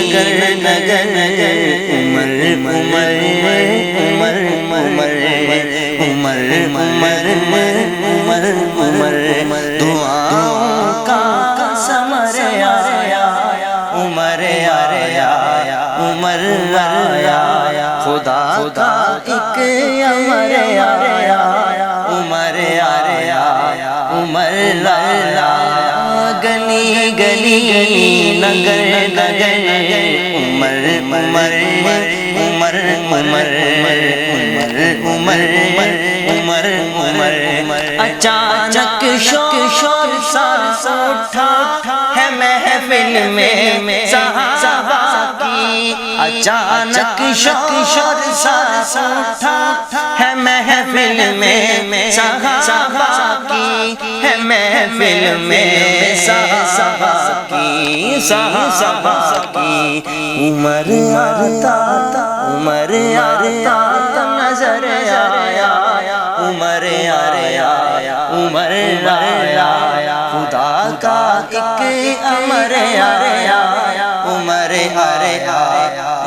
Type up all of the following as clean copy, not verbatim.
نگر نگر عمر عمر عمر عمر عمر عمر عمر دعاؤں کا ثمر آیا عمر آیا عمر آیا خدا کا ایک امر آیا عمر آیا عمر آیا گلی گلی نگر نگر عمر عمر عمر عمر عمر عمر عمر اچانک شور سا اٹھا ہے محفل میں صحابہ کی اچانک شور سا اٹھا ہے محفل میں صحابہ کی ہے محفل میں صحابہ کی عمر آتا نظر آیا عمر آیا عمر آیا خدا کا ایک امر آیا عمر آیا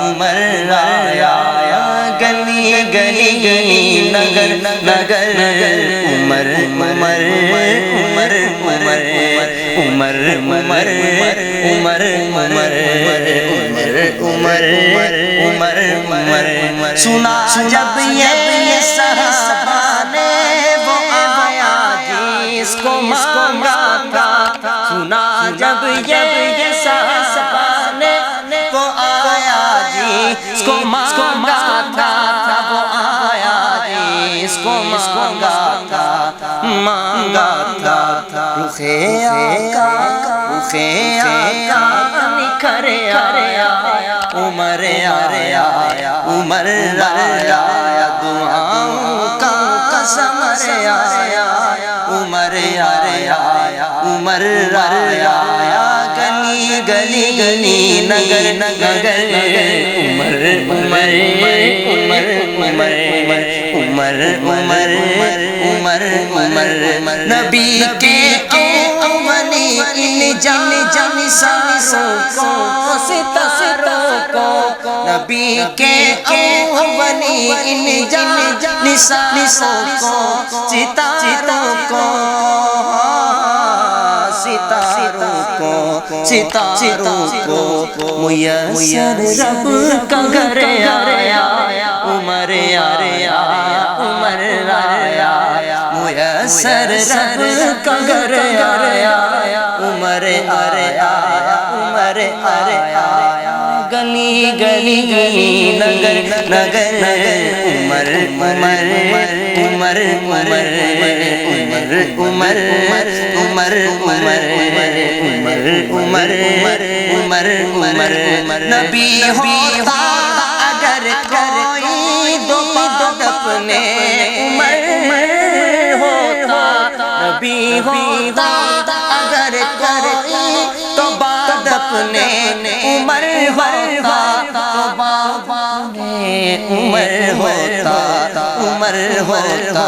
عمر آیا گلی گلی نگر نگر عمر عمر عمر عمر عمر عمر عمر عمر عمر عمر عمر سنا جب یہ صحابہ نے وہ آیا جس کو مانگا تھا سنا جب یہ صحابہ نے وہ آیا جس کو مانگا تھا وہ آیا جس کو مانگا تھا رخے آقا نکھر آیا عمر آیا عمر آیا دعاؤں کا ثمر آیا عمر آیا عمر آیا گلی گلی گلی نگر نگر عمر عمر عمر عمر عمر عمر عمر عمر نبی کے اولی ان جان ساروں کو ستاروں کو نبی کے اولی ان جان ساروں کو ستاروں کو ستاروں کو میسر رب کا گھر آیا عمر آیا عمر آیا میسر رب کا گھر آیا عمر آیا عمر آیا گلی گلی نگر نگر عمر عمر عمر عمر عمر عمر عمر عمر عمر عمر نبی ہوتا اگر کوئی دو اپنے عمر ہوتا نبی ہوتا اگر کوئی تو بعد اپنے عمر ہوتا عمر ہوتا عمر ہوتا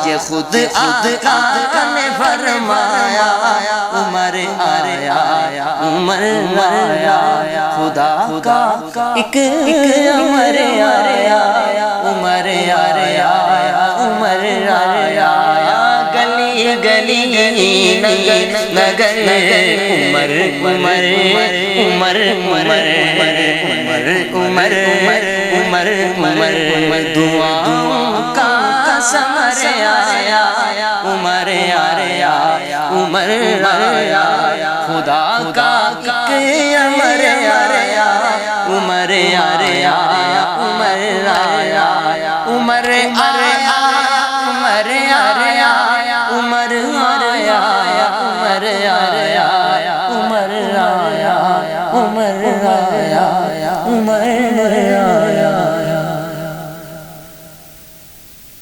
یہ خود آقا نے فرمایا عمر آیا عمر آیا خدا کا ایک امر آیا عمر آیا عمر آیا گلی گلی نگر نگر عمر عمر عمر عمر عمر عمر عمر دعاؤں کا ثمر آیا عمر آیا عمر آیا خدا کا ایک امر آیا عمر آیا عمر آیا عمر آیا عمر آیا عمر آیا عمر آیا عمر آیا عمر آیا عمر آیا